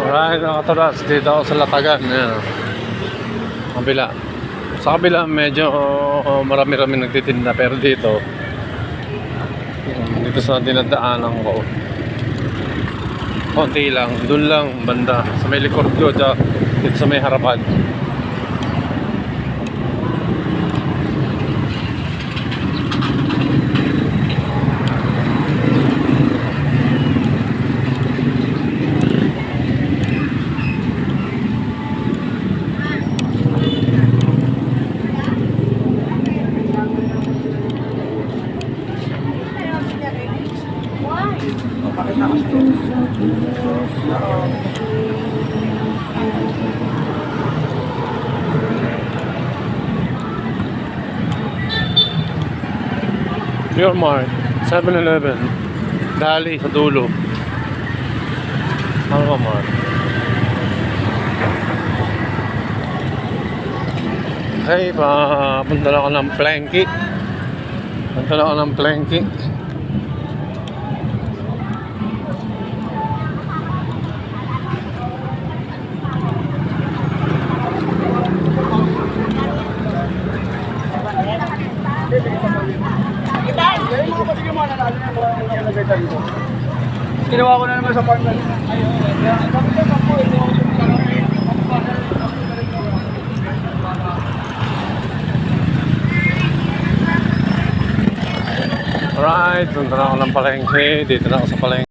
Alright mga katodas, dito ako sa Latagan. Ayan. Kabila. Sa kabila medyo marami-rami nagtitinda, pero dito sa dinadaanan ko konti lang, dun lang banda sa may likod ko, dito sa may harapan. Pure Mart, 7-Eleven, Dali sa dulo. Alpha Mart. Okay, punta na ako ng Planky. Punta na ako ng Planky. Ginawa ko na naman sa apartment. Alright, punta na ako ng palengke. Dito na ako sa palengke.